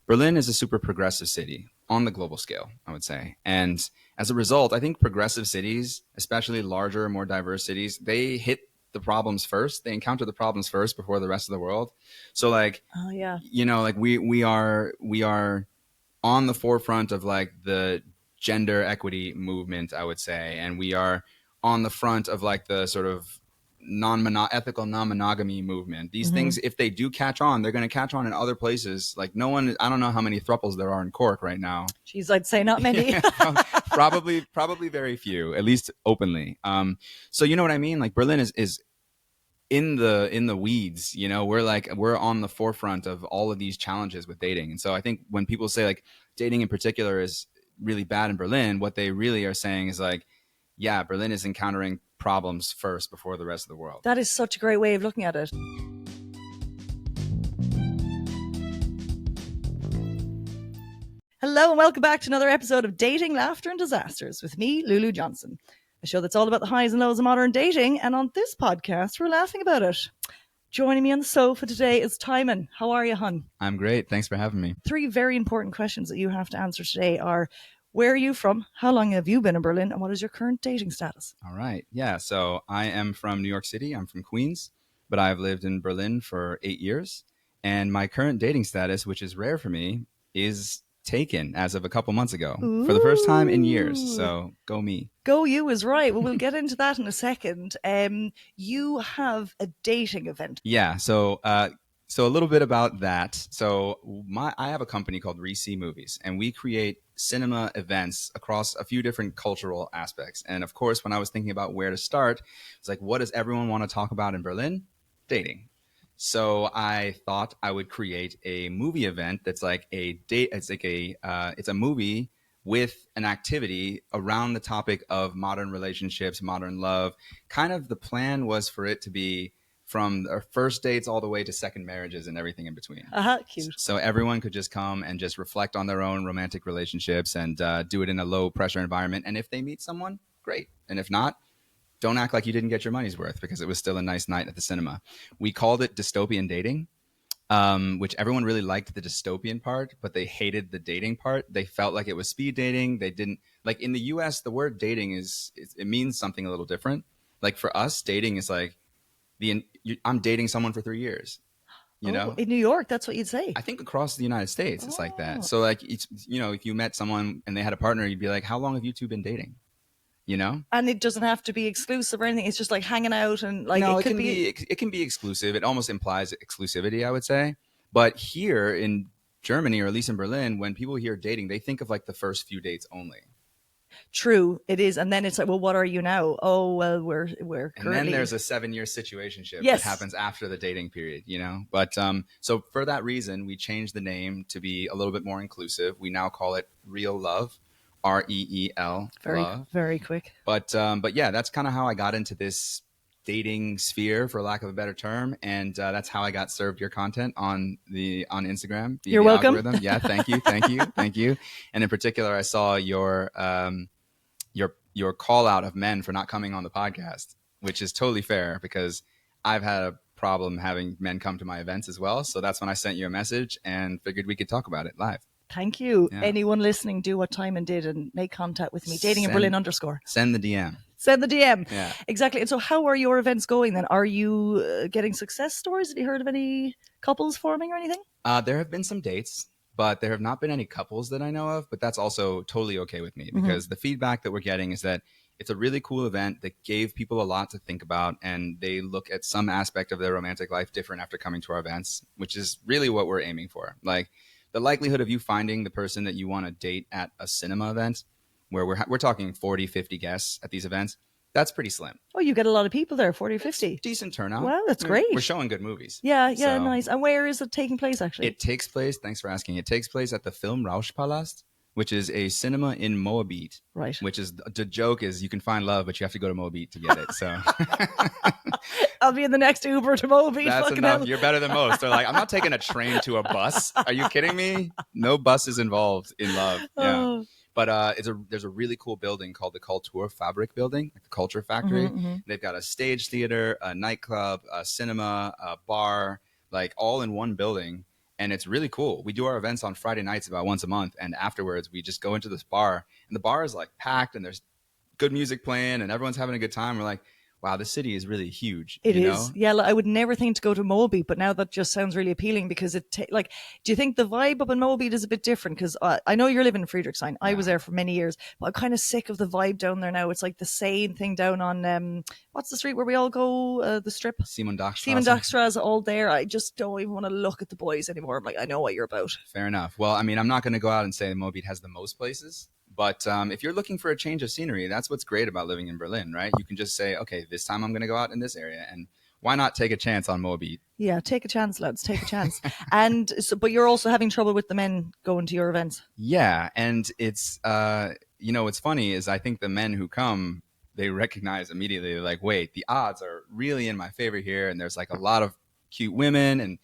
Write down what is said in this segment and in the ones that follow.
Berlin is a super progressive city on the global scale, I would say. And as a result, I think progressive cities, especially larger, more diverse cities, they hit the problems first. They encounter the problems first before the rest of the world. So like, Oh yeah. like we are on the forefront of like the gender equity movement, I would say, and we are on the front of like the sort of ethical non-monogamy movement. These things, if they do catch on, they're going to catch on in other places. Like I don't know how many thruples there are in Cork right now. Jeez, I'd say not many. probably very few, at least openly. So you know what I mean? Like Berlin is in the weeds. We're on the forefront of all of these challenges with dating. And so I think when people say like dating in particular is really bad in Berlin, what they really are saying is like, yeah, Berlin is encountering problems first before the rest of the world. That is such a great way of looking at it. Hello and welcome back to another episode of Dating, Laughter and Disasters with me, Lulu Johnson. A show that's all about the highs and lows of modern dating, and on this podcast, we're laughing about it. Joining me on the sofa today is Tymon. How are you, hun? I'm great. Thanks for having me. 3 very important questions that you have to answer today are: where are you from? How long have you been in Berlin? And what is your current dating status? All right. Yeah. So I am from New York City. I'm from Queens, but I've lived in Berlin for 8 years. And my current dating status, which is rare for me, is taken as of a couple months ago. Ooh. For the first time in years. So go me. Go you is right. Well, we'll get into that in a second. You have a dating event. Yeah. So a little bit about that. So I have a company called Re-See Movies, and we create cinema events across a few different cultural aspects. And of course, when I was thinking about where to start, it's like, what does everyone want to talk about in Berlin? Dating. So I thought I would create a movie event that's like a date. It's like it's a movie with an activity around the topic of modern relationships, modern love. Kind of the plan was for it to be from our first dates all the way to second marriages and everything in between. Cute. So everyone could just come and just reflect on their own romantic relationships and do it in a low pressure environment. And if they meet someone, great. And if not, don't act like you didn't get your money's worth, because it was still a nice night at the cinema. We called it dystopian dating, which everyone really liked the dystopian part, but they hated the dating part. They felt like it was speed dating. They didn't like, in the US, the word dating it means something a little different. Like for us, dating is like I'm dating someone for 3 years. You know, in New York, that's what you'd say. I think across the United States, it's like that. So like, it's, if you met someone and they had a partner, you'd be like, how long have you two been dating? And it doesn't have to be exclusive or anything. It's just like hanging out, and like it can be exclusive. It almost implies exclusivity, I would say. But here in Germany, or at least in Berlin, when people hear dating, they think of like the first few dates only. True, it is. And then it's like, well, what are you now? Oh, well, we're currently... And then there's a 7-year situationship that happens after the dating period, But so for that reason, we changed the name to be a little bit more inclusive. We now call it Real Love. REEL. Very, love. Very quick. But yeah, that's kind of how I got into this dating sphere, for lack of a better term, and that's how I got served your content on Instagram. You're welcome. Algorithm. Yeah, thank you. And in particular, I saw your call out of men for not coming on the podcast, which is totally fair, because I've had a problem having men come to my events as well. So that's when I sent you a message and figured we could talk about it live. Thank you. Yeah. Anyone listening, do what Tymon did and make contact with me. Dating in Berlin _ Send the DM. Send the DM. Yeah. Exactly. And so how are your events going then? Are you getting success stories? Have you heard of any couples forming or anything? There have been some dates, but there have not been any couples that I know of. But that's also totally okay with me, because the feedback that we're getting is that it's a really cool event that gave people a lot to think about, and they look at some aspect of their romantic life different after coming to our events, which is really what we're aiming for. Like, the likelihood of you finding the person that you want to date at a cinema event, where we're talking 40, 50 guests at these events, that's pretty slim. Oh, you get a lot of people there, 40, 50. It's decent turnout. Wow, that's great. We're showing good movies. Yeah, nice. And where is it taking place, actually? It takes place, thanks for asking, it takes place at the Film Rauschpalast, which is a cinema in Moabit. Right. Which is, the joke is you can find love, but you have to go to Moabit to get it. So I'll be in the next Uber to Moabit. That's enough. You're better than most. They're like, I'm not taking a train to a bus. Are you kidding me? No buses involved in love. Yeah. Oh. But there's a really cool building called the Kulturfabrik building, like the Culture Factory. They've got a stage theater, a nightclub, a cinema, a bar, like all in one building. and it's really cool. We do our events on Friday nights about once a month, and afterwards we just go into this bar, and the bar is like packed, and there's good music playing, and everyone's having a good time. We're like, wow, this city is really huge, It is. Yeah, I would never think to go to Moabit, but now that just sounds really appealing because like, do you think the vibe up in Moabit is a bit different? Because I know you're living in Friedrichshain. I was there for many years, but I'm kind of sick of the vibe down there now. It's like the same thing down on, what's the street where we all go, the strip? Simon Dachstrasse, all there. I just don't even want to look at the boys anymore. I'm like, I know what you're about. Fair enough. Well, I mean, I'm not going to go out and say Moabit has the most places. But if you're looking for a change of scenery, that's what's great about living in Berlin, right? You can just say, okay, this time I'm going to go out in this area. And why not take a chance on Moabit? Yeah, take a chance, lads. Take a chance. And so, but you're also having trouble with the men going to your events. Yeah. And it's, what's funny is I think the men who come, they recognize immediately, they're like, wait, the odds are really in my favor here. And there's like a lot of cute women,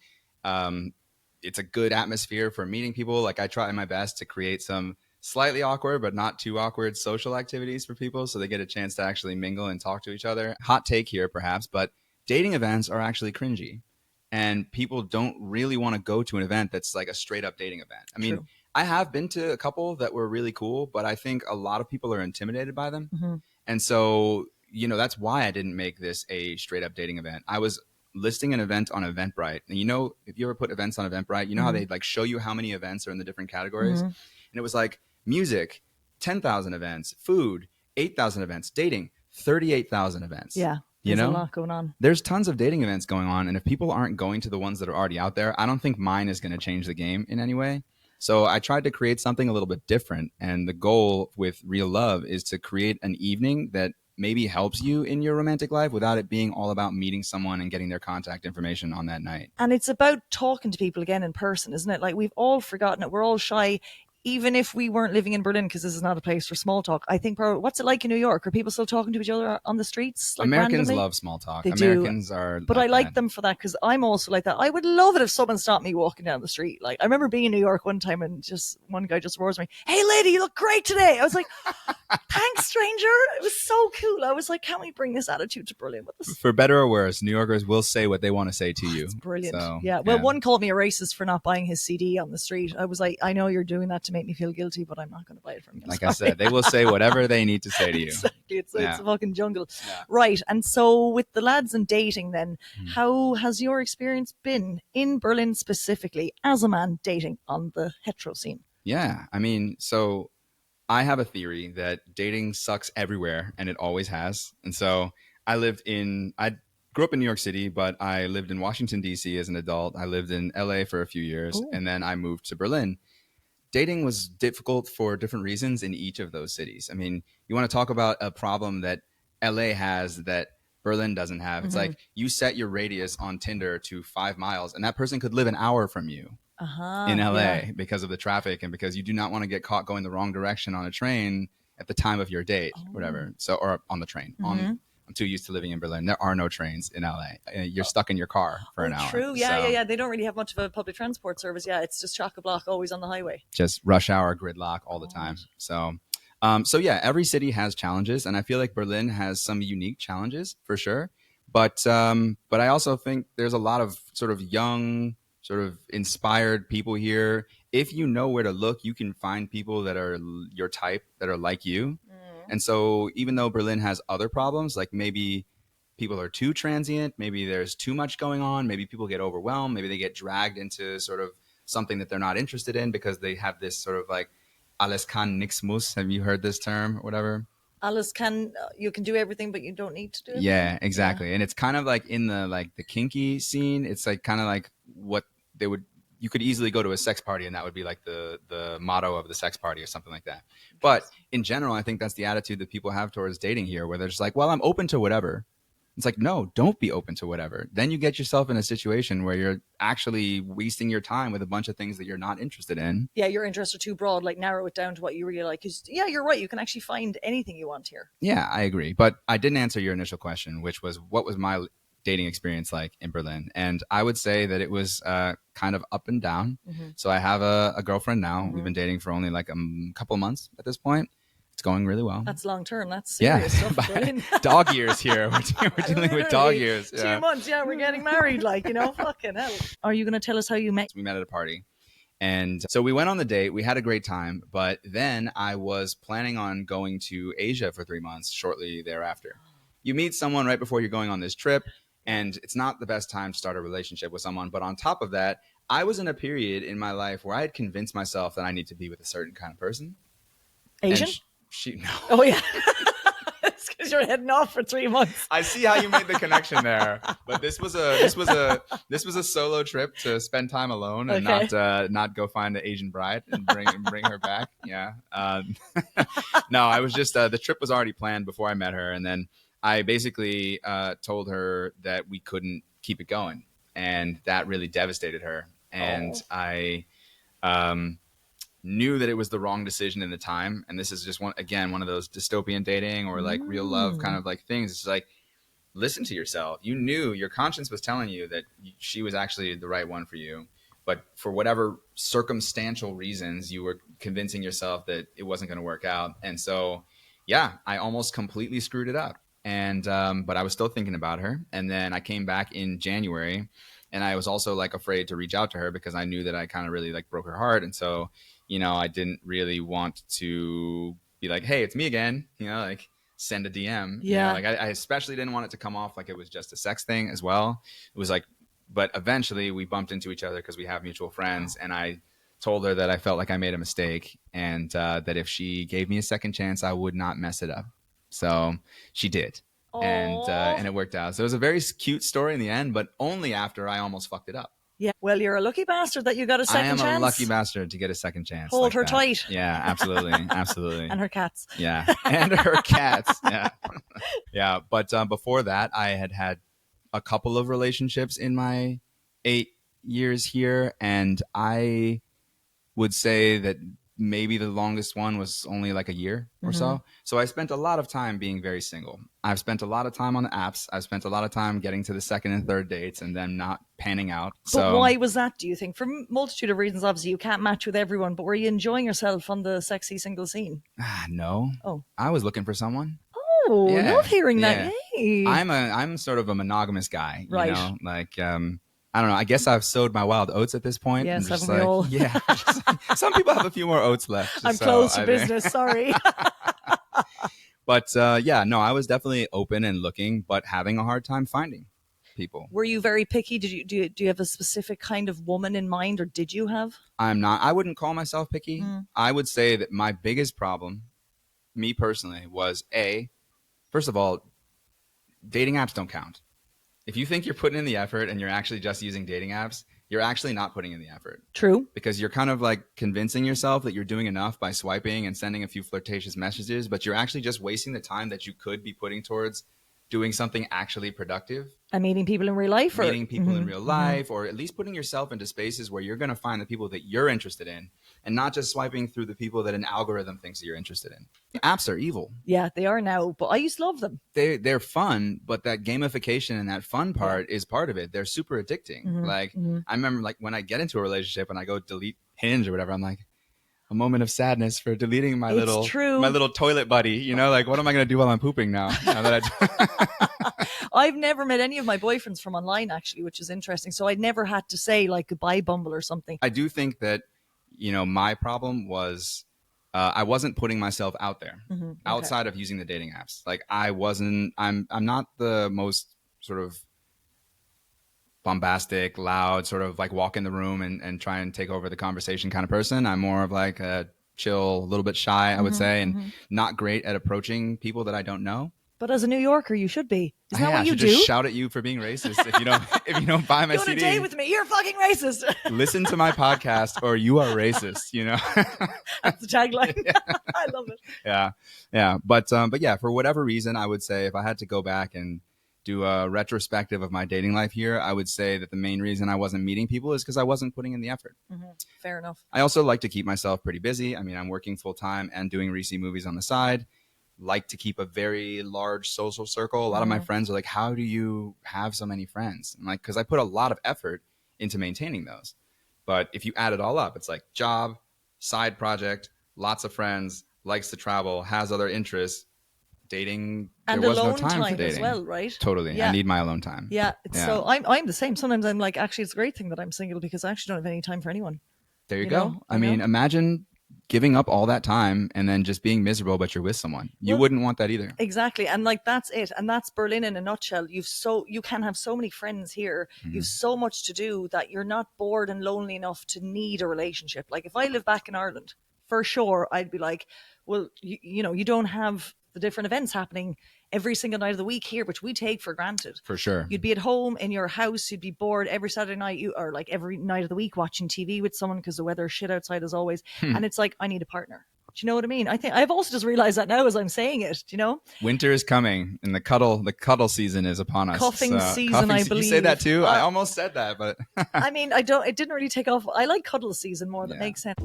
and it's a good atmosphere for meeting people. Like I try my best to create some slightly awkward, but not too awkward social activities for people so they get a chance to actually mingle and talk to each other. Hot take here, perhaps, but dating events are actually cringy. And people don't really want to go to an event that's like a straight up dating event. I mean, True. I have been to a couple that were really cool, but I think a lot of people are intimidated by them. Mm-hmm. And so, that's why I didn't make this a straight up dating event. I was listing an event on Eventbrite. And if you ever put events on Eventbrite, you know how they like show you how many events are in the different categories. Mm-hmm. And it was like, music, 10,000 events, food, 8,000 events, dating, 38,000 events. Yeah. There's a lot going on. There's tons of dating events going on. And if people aren't going to the ones that are already out there, I don't think mine is going to change the game in any way. So I tried to create something a little bit different. And the goal with Real Love is to create an evening that maybe helps you in your romantic life without it being all about meeting someone and getting their contact information on that night. And it's about talking to people again in person, isn't it? Like we've all forgotten it. We're all shy. Even if we weren't living in Berlin, because this is not a place for small talk, I think probably, what's it like in New York? Are people still talking to each other on the streets? Like Americans randomly? love small talk. They Americans do. are But like I like that. them for that because I'm also like that. I would love it if someone stopped me walking down the street. Like I remember being in New York one time and just one guy just roars me, "Hey lady, you look great today." I was like, "Thanks, stranger." It was so cool. I was like, "Can't we bring this attitude to Berlin with us?" For better or worse, New Yorkers will say what they want to say to you. It's brilliant. So, yeah. Well, one called me a racist for not buying his CD on the street. I was like, I know you're doing that to make me feel guilty, but I'm not going to buy it from you. Like I said, they will say whatever they need to say to you. Exactly. It's a fucking jungle. Yeah. Right. And so with the lads and dating then, how has your experience been in Berlin specifically as a man dating on the hetero scene? Yeah. I mean, so I have a theory that dating sucks everywhere and it always has. And so I grew up in New York City, but I lived in Washington, D.C. as an adult. I lived in L.A. for a few years, and then I moved to Berlin. Dating was difficult for different reasons in each of those cities. I mean, you want to talk about a problem that LA has that Berlin doesn't have. It's like you set your radius on Tinder to 5 miles, and that person could live an hour from you in LA because of the traffic and because you do not want to get caught going the wrong direction on a train at the time of your date, whatever. So, or on the train. I'm too used to living in Berlin. There are no trains in LA. You're stuck in your car for an hour. True. Yeah. They don't really have much of a public transport service. Yeah, it's just chock-a-block, always on the highway. Just rush hour gridlock all the time. So every city has challenges, and I feel like Berlin has some unique challenges for sure. But I also think there's a lot of sort of young, sort of inspired people here. If you know where to look, you can find people that are your type, that are like you. And so even though Berlin has other problems, like maybe people are too transient, maybe there's too much going on, maybe people get overwhelmed, maybe they get dragged into sort of something that they're not interested in because they have this sort of like alles kann, nix muss. Have you heard this term or whatever? Alles kann, you can do everything, but you don't need to do it. Yeah, exactly. Yeah. And it's kind of like in the kinky scene, it's like kind of like what they would, you could easily go to a sex party and that would be like the motto of the sex party or something like that. But in general, I think that's the attitude that people have towards dating here, where they're just like, well, I'm open to whatever. It's like, no, don't be open to whatever. Then you get yourself in a situation where you're actually wasting your time with a bunch of things that you're not interested in. Yeah, your interests are too broad. Like narrow it down to what you really like. Because yeah, you're right. You can actually find anything you want here. Yeah, I agree. But I didn't answer your initial question, which was what was my dating experience like in Berlin? And I would say that it was kind of up and down. So I have a girlfriend now. We've been dating for only like a couple of months at this point. It's going really well. That's long term. That's Yeah. serious stuff. Brilliant. Dog years here. We're dealing with dog years. Yeah. 2 months. Yeah, we're getting married. Like, fucking hell. Are you going to tell us how you met? We met at a party. And so we went on the date. We had a great time. But then I was planning on going to Asia for 3 months shortly thereafter. You meet someone right before you're going on this trip, and it's not the best time to start a relationship with someone. But on top of that, I was in a period in my life where I had convinced myself that I need to be with a certain kind of person. Asian? No. Oh, yeah. It's because you're heading off for 3 months. I see how you made the connection there, but this was a solo trip to spend time alone and not go find an Asian bride and bring her back. Yeah, no, I was just the trip was already planned before I met her, and then I basically told her that we couldn't keep it going, and that really devastated her, and I knew that it was the wrong decision in the time. And this is just one of those dystopian dating or like real love kind of like things. It's like, listen to yourself. You knew, your conscience was telling you that she was actually the right one for you. But for whatever circumstantial reasons, you were convincing yourself that it wasn't going to work out. And so, yeah, I almost completely screwed it up. And, but I was still thinking about her. And then I came back in January, and I was also like afraid to reach out to her because I knew that I kind of really like broke her heart. And so, I didn't really want to be like, hey, it's me again, like send a DM. Yeah. Like I especially didn't want it to come off like it was just a sex thing as well. It was like, but eventually we bumped into each other because we have mutual friends. And I told her that I felt like I made a mistake, and that if she gave me a second chance, I would not mess it up. So she did. And it worked out. So it was a very cute story in the end, but only after I almost fucked it up. Yeah. Well, you're a lucky bastard that you got a second chance. I am a lucky bastard to get a second chance. Hold her tight. Yeah, absolutely. Absolutely. And her cats. Yeah. And her cats. Yeah. Yeah. But before that, I had a couple of relationships in my 8 years here. And I would say that maybe the longest one was only like a year or so. So I spent a lot of time being very single. I've spent a lot of time on the apps. I've spent a lot of time getting to the second and third dates and then not panning out. But why was that, do you think? For a multitude of reasons, obviously, you can't match with everyone, but were you enjoying yourself on the sexy single scene? No. Oh. I was looking for someone. Oh, yeah. Love hearing that. Hey. I'm sort of a monogamous guy, right? Like, I don't know. I guess I've sowed my wild oats at this point. Yes, haven't we all? Yeah. Some people have a few more oats left. I'm closed for business. Sorry. But no, I was definitely open and looking, but having a hard time finding people. Were you very picky? Do you have a specific kind of woman in mind, or did you have? I'm not. I wouldn't call myself picky. I would say that my biggest problem, me personally, was first of all, dating apps don't count. If you think you're putting in the effort and you're actually just using dating apps, you're actually not putting in the effort. True. Because you're kind of like convincing yourself that you're doing enough by swiping and sending a few flirtatious messages, but you're actually just wasting the time that you could be putting towards doing something actually productive. And meeting people in real life? Meeting people in real life, or at least putting yourself into spaces where you're going to find the people that you're interested in, and not just swiping through the people that an algorithm thinks that you're interested in. Apps are evil. Yeah, they are now, but I used to love them. They're fun, but that gamification and that fun part is part of it. They're super addicting. I remember like when I get into a relationship and I go delete Hinge or whatever, I'm like, a moment of sadness for deleting my little toilet buddy. Like what am I going to do while I'm pooping now? I've never met any of my boyfriends from online, actually, which is interesting. So I never had to say like goodbye Bumble or something. I do think that, my problem was I wasn't putting myself out there outside of using the dating apps. Like I'm not the most sort of bombastic, loud, sort of like walk in the room and try and take over the conversation kind of person. I'm more of like a chill, a little bit shy, I would say, and not great at approaching people that I don't know. But as a New Yorker, you should be. Isn't that what you do? I should just shout at you for being racist if you don't buy my CD. Go on a date with me. You're fucking racist. Listen to my podcast, or you are racist. That's the tagline. Yeah. I love it. Yeah. But yeah, for whatever reason, I would say if I had to go back and do a retrospective of my dating life here, I would say that the main reason I wasn't meeting people is because I wasn't putting in the effort. Fair enough. I also like to keep myself pretty busy. I mean, I'm working full time and doing Reese movies on the side. Like to keep a very large social circle. A lot of my friends are like, how do you have so many friends? I'm like, because I put a lot of effort into maintaining those. But if you add it all up, it's like job, side project, lots of friends, likes to travel, has other interests. Dating, And there was no alone time for time as dating. well, right? Totally. I Yeah. need my alone time. Yeah. So I'm the same. Sometimes I'm like, actually, it's a great thing that I'm single because I actually don't have any time for anyone. There you go. I mean, imagine giving up all that time and then just being miserable, but you're with someone. You wouldn't want that either. Exactly. And like, that's it. And that's Berlin in a nutshell. You can have so many friends here. You've so much to do that you're not bored and lonely enough to need a relationship. Like if I live back in Ireland, for sure, I'd be like, well, you don't have the different events happening every single night of the week here, which we take for granted. For sure. You'd be at home in your house. You'd be bored every Saturday night, or like every night of the week watching TV with someone because the weather is shit outside as always. And it's like, I need a partner. Do you know what I mean? I think I've also just realized that now as I'm saying it. Do you know? Winter is coming, and the cuddle season is upon us. Cuffing season, I believe. You say that too. I almost said that, but I mean, it didn't really take off. I like cuddle season more. That makes sense.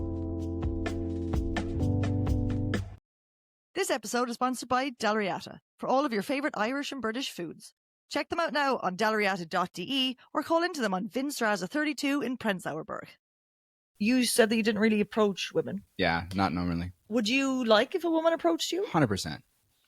This episode is sponsored by Dalriata for all of your favourite Irish and British foods. Check them out now on dalriata.de or call into them on Vinstraße 32 in Prenzlauer Berg. You said that you didn't really approach women. Yeah, not normally. Would you like if a woman approached you? 100%.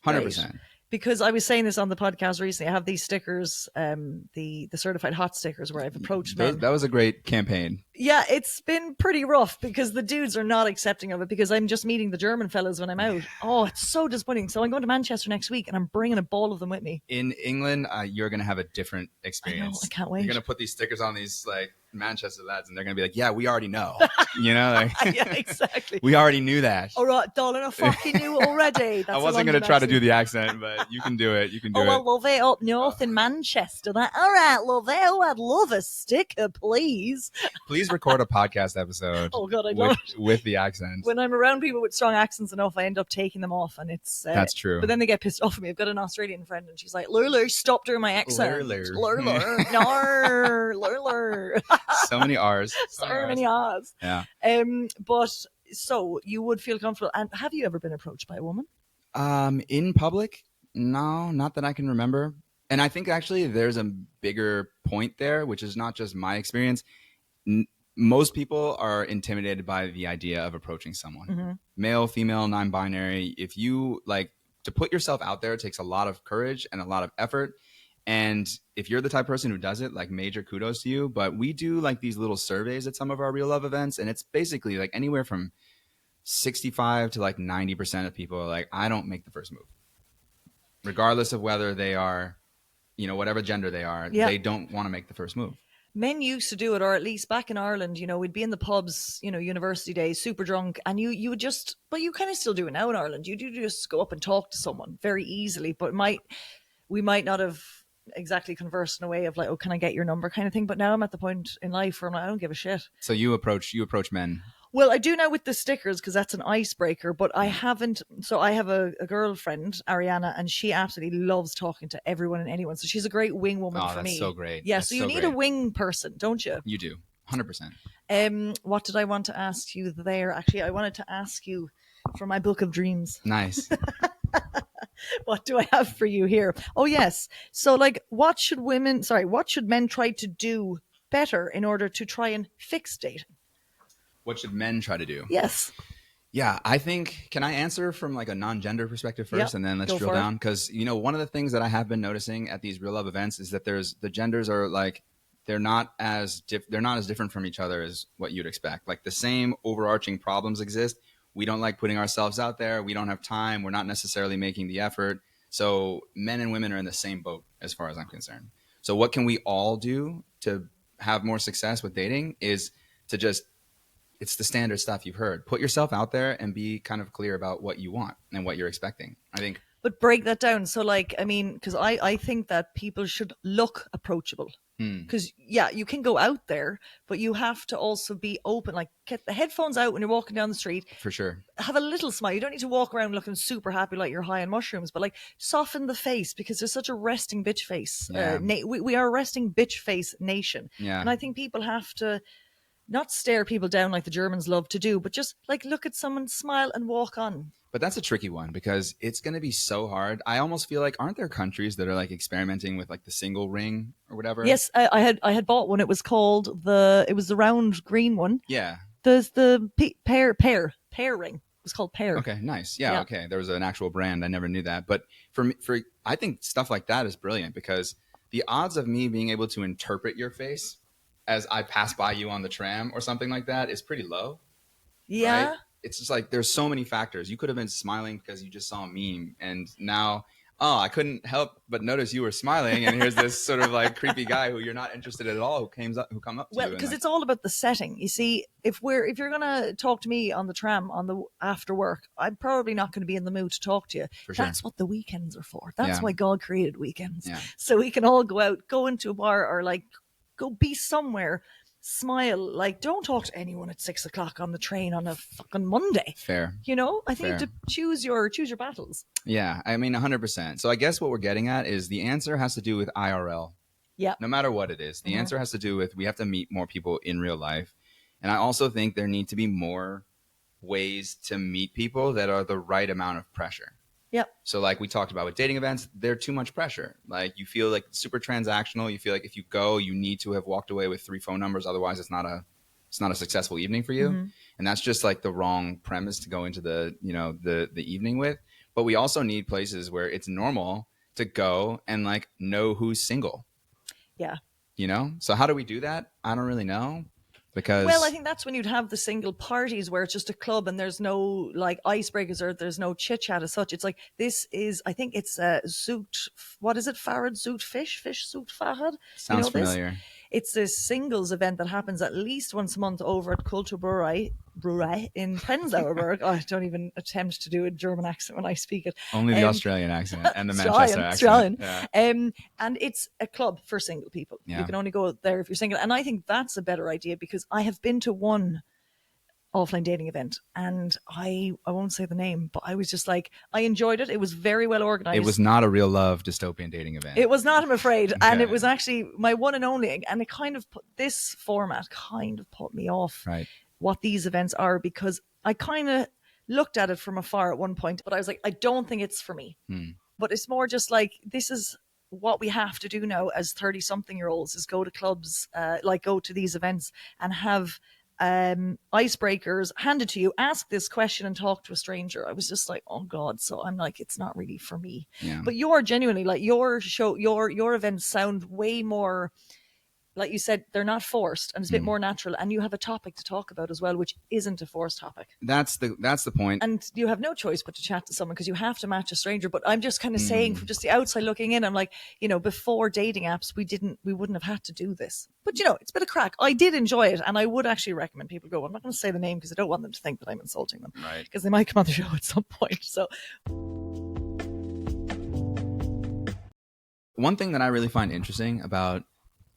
100%. Right. Because I was saying this on the podcast recently. I have these stickers, the certified hot stickers where I've approached men. That was a great campaign. Yeah, it's been pretty rough because the dudes are not accepting of it because I'm just meeting the German fellas when I'm out. Oh, it's so disappointing. So I'm going to Manchester next week and I'm bringing a ball of them with me. In England, you're going to have a different experience. I can't wait. You're going to put these stickers on these like Manchester lads and they're going to be like, yeah, we already know. You know? Like, yeah, exactly. We already knew that. All right, darling, I fucking knew already. That's I wasn't going to try to do the accent, but you can do it. You can do it. Well, love it up north in Manchester. All right, love it. Oh, I'd love a sticker, please. Please record a podcast episode. Oh God, I love it. With the accents. When I'm around people with strong accents enough, I end up taking them off, and it's that's true. But then they get pissed off at me. I've got an Australian friend, and she's like, "Lulu, stop doing my accent." Lulu, Lulu. So many R's. So many R's. Yeah. But so you would feel comfortable. And have you ever been approached by a woman? In public? No, not that I can remember. And I think actually there's a bigger point there, which is not just my experience. Most people are intimidated by the idea of approaching someone. Male, female, non-binary. If you like to put yourself out there, it takes a lot of courage and a lot of effort. And if you're the type of person who does it, like major kudos to you. But we do like these little surveys at some of our Real Love events. And it's basically like anywhere from 65 to like 90% of people are like, I don't make the first move. Regardless of whether they are, whatever gender they are, they don't want to make the first move. Men used to do it, or at least back in Ireland, we'd be in the pubs, university days, super drunk, and you would just, but you kind of still do it now in Ireland. You do just go up and talk to someone very easily, but we might not have exactly conversed in a way of like, oh, can I get your number kind of thing. But now I'm at the point in life where I'm like, I don't give a shit. So you approach men. Well, I do now with the stickers because that's an icebreaker, but I haven't. So I have a girlfriend, Ariana, and she absolutely loves talking to everyone and anyone. So she's a great wing woman for me. That's so great. Yeah, so you need a wing person, don't you? You do. 100%. What did I want to ask you there? Actually, I wanted to ask you for my book of dreams. Nice. What do I have for you here? Oh, yes. So like, what should men try to do better in order to try and fix dating? What should men try to do? Yes. Yeah, I think, can I answer from like a non-gender perspective first, and then let's drill down? Because, one of the things that I have been noticing at these Real Love events is that the genders are like, they're not as different from each other as what you'd expect. Like the same overarching problems exist. We don't like putting ourselves out there. We don't have time. We're not necessarily making the effort. So men and women are in the same boat as far as I'm concerned. So what can we all do to have more success with dating is to just, it's the standard stuff you've heard. Put yourself out there and be kind of clear about what you want and what you're expecting, I think. But break that down. So like, I mean, because I think that people should look approachable. Because, you can go out there, but you have to also be open. Like, get the headphones out when you're walking down the street. For sure. Have a little smile. You don't need to walk around looking super happy like you're high on mushrooms, but like soften the face because there's such a resting bitch face. Yeah. We are a resting bitch face nation. Yeah. And I think people have to not stare people down like the Germans love to do, but just like look at someone, smile and walk on. But that's a tricky one because it's going to be so hard. I almost feel like, aren't there countries that are like experimenting with like the single ring or whatever? Yes, I had bought one. It was called the round green one. Yeah. There's the pair ring. was called Pear. Okay, nice. Yeah, Yeah. okay. There was an actual brand. I never knew that. But for me, I think stuff like that is brilliant because the odds of me being able to interpret your face as I pass by you on the tram or something like that is pretty low, right? Yeah. It's just like there's so many factors. You could have been smiling because you just saw a meme, and now, oh, I couldn't help but notice you were smiling, and here's this sort of like creepy guy who you're not interested in at all who come up to Well, you and because like, it's all about the setting. You see, if you're gonna talk to me on the tram on the after work, I'm probably not going to be in the mood to talk to you. for sure, That's what the weekends are for. That's yeah, why God created weekends, yeah, so we can all go out, go into a bar, or like go be somewhere, smile. Like, don't talk to anyone at 6 o'clock on the train on a fucking Monday. fair, You know, I think you fair. have to choose your battles. Yeah, I mean, 100%. So I guess what we're getting at is the answer has to do with IRL. Yeah. No matter what it is, the answer has to do with we have to meet more people in real life. And I also think there need to be more ways to meet people that are the right amount of pressure. Yep. So like we talked about with dating events, they're too much pressure. Like you feel like super transactional. You feel like if you go, you need to have walked away with 3 phone numbers. Otherwise it's not a successful evening for you. And that's just like the wrong premise to go into the evening with. But we also need places where it's normal to go and like know who's single. Yeah. So how do we do that? I don't really know because Well, I think that's when you'd have the single parties where it's just a club and there's no like icebreakers or there's no chit chat as such. It's like this is, I think it's Zoot. What is it? Farad Zoot Fish Zoot Farad. sounds familiar. It's this singles event that happens at least once a month over at Culture Brewery in Prenzlauer Berg. I don't even attempt to do a German accent when I speak it. Only the Australian accent and the Manchester accent. Australian. Yeah. And it's a club for single people. Yeah. You can only go there if you're single. And I think that's a better idea because I have been to one offline dating event and I won't say the name, but I was just like, I enjoyed it. It was very well organized. It was not a real love dystopian dating event. It was not, I'm afraid. Okay. And it was actually my one and only. And it this format kind of put me off right. what these events are because I kind of looked at it from afar at one point, but I was like, I don't think it's for me. But it's more just like, this is what we have to do now as 30-something-year-olds is go to clubs, go to these events and have icebreakers handed to you, ask this question and talk to a stranger. I was just like, oh God. So I'm like, it's not really for me. Yeah. But you're genuinely like your show, your events sound way more, like you said, they're not forced and it's a bit more natural. And you have a topic to talk about as well, which isn't a forced topic. That's the point. And you have no choice but to chat to someone because you have to match a stranger. But I'm just kind of saying from just the outside looking in, I'm like, before dating apps, we wouldn't have had to do this. But it's a bit of crack. I did enjoy it. And I would actually recommend people go. I'm not going to say the name because I don't want them to think that I'm insulting them. Right. Because they might come on the show at some point. So one thing that I really find interesting about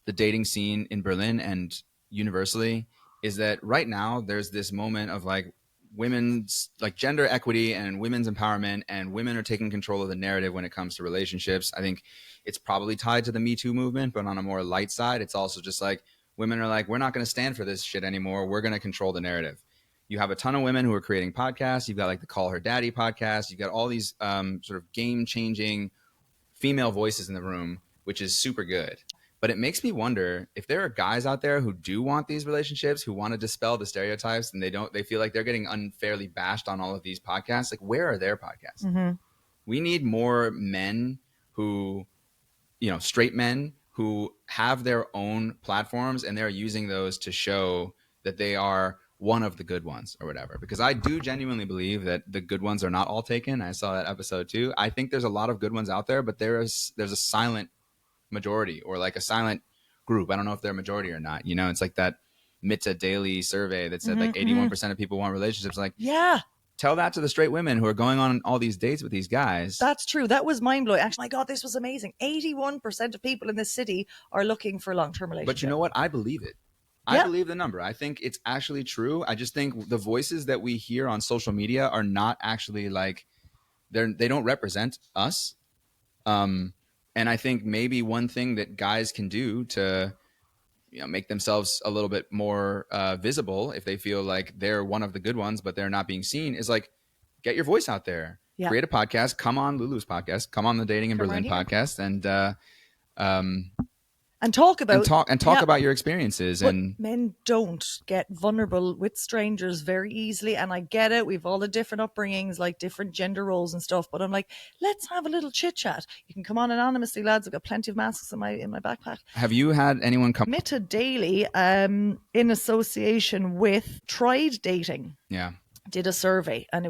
the dating scene in Berlin and universally is that right now there's this moment of like women's like gender equity and women's empowerment, and women are taking control of the narrative when it comes to relationships. I think it's probably tied to the Me Too movement, but on a more light side, it's also just like women are like, we're not going to stand for this shit anymore. We're going to control the narrative. You have a ton of women who are creating podcasts. You've got like the Call Her Daddy podcast. You've got all these sort of game changing female voices in the room, which is super good. But it makes me wonder if there are guys out there who do want these relationships, who want to dispel the stereotypes, and they feel like they're getting unfairly bashed on all of these podcasts. Like, where are their podcasts? We need more men who, straight men who have their own platforms and they're using those to show that they are one of the good ones or whatever. Because I do genuinely believe that the good ones are not all taken. I saw that episode too. I think there's a lot of good ones out there, but there's a silent majority or like a silent group. I don't know if they're a majority or not. It's like that Mitta Daily survey that said like 81% of people want relationships. Like, yeah, tell that to the straight women who are going on all these dates with these guys. That's true. That was mind blowing. Actually, my God, this was amazing. 81% of people in this city are looking for a long-term relationship. But you know what? I believe it. I believe the number. I think it's actually true. I just think the voices that we hear on social media are not actually like they don't represent us. And I think maybe one thing that guys can do to make themselves a little bit more visible if they feel like they're one of the good ones, but they're not being seen, is like get your voice out there. Yeah. Create a podcast. Come on Lulu's podcast. Come on the Dating in Berlin podcast, and And talk about about your experiences. But And men don't get vulnerable with strangers very easily. And I get it. We've all the different upbringings, like different gender roles and stuff. But I'm like, let's have a little chit chat. You can come on anonymously, lads. I've got plenty of masks in my backpack. have you had anyone come? Committed Daily, in association with Tried Dating, Yeah. did a survey, and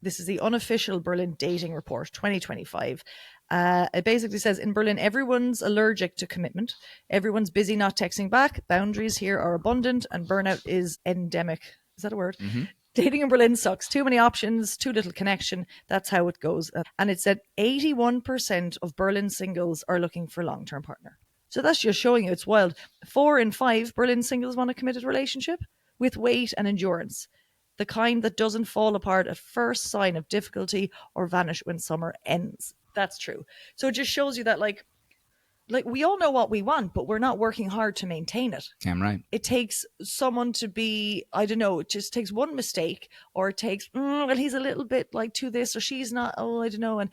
this is the unofficial Berlin Dating Report 2025. It basically says in Berlin, everyone's allergic to commitment. Everyone's busy not texting back. Boundaries here are abundant, and burnout is endemic. Is that a word? Mm-hmm. Dating in Berlin sucks. Too many options, too little connection. That's how it goes. And it said 81% of Berlin singles are looking for a long-term partner. So that's just showing you it's wild. 4 in 5 Berlin singles want a committed relationship with weight and endurance. The kind that doesn't fall apart at first sign of difficulty or vanish when summer ends. That's true. So it just shows you that like we all know what we want, but we're not working hard to maintain it. Damn right. It takes someone to be, I don't know, it just takes one mistake, or it takes, well, he's a little bit like to this, or she's not, oh, I don't know. And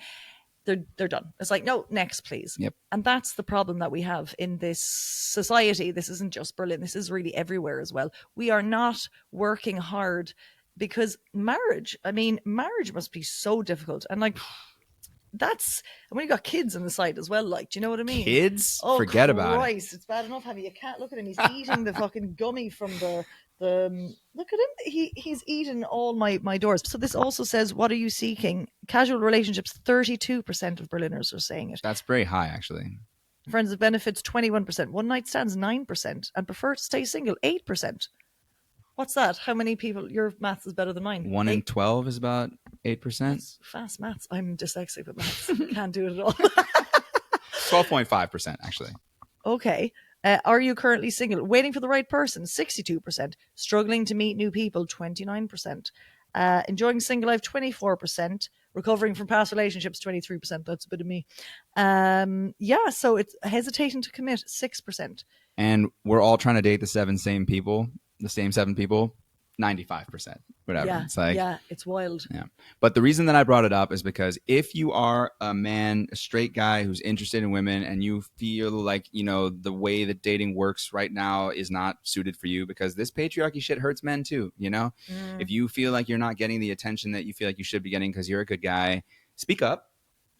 they're done. It's like, no, next, please. Yep. And that's the problem that we have in this society. This isn't just Berlin. This is really everywhere as well. We are not working hard because marriage must be so difficult. And like, that's when you got kids on the side as well. Like, do you know what I mean? Kids? Forget about it. It's bad enough having a cat. Look at him. He's eating the fucking gummy from the look at him. He's eaten all my doors. So this also says, what are you seeking? Casual relationships, 32% of Berliners are saying it. That's very high, actually. Friends with benefits, 21%. One night stands, 9%. And prefer to stay single, 8%. What's that? How many people? Your maths is better than mine. 1 in 12 is about 8%. That's fast maths. I'm dyslexic with maths. Can't do it at all. 12.5%, actually. Okay. Are you currently single? Waiting for the right person, 62%. Struggling to meet new people, 29%. Enjoying single life, 24%. Recovering from past relationships, 23%. That's a bit of me. So it's hesitating to commit, 6%. And we're all trying to date the same 7 people, 95%, whatever. Yeah, it's like, it's wild. Yeah. But the reason that I brought it up is because if you are a man, a straight guy who's interested in women, and you feel like, the way that dating works right now is not suited for you, because this patriarchy shit hurts men too, If you feel like you're not getting the attention that you feel like you should be getting because you're a good guy, speak up.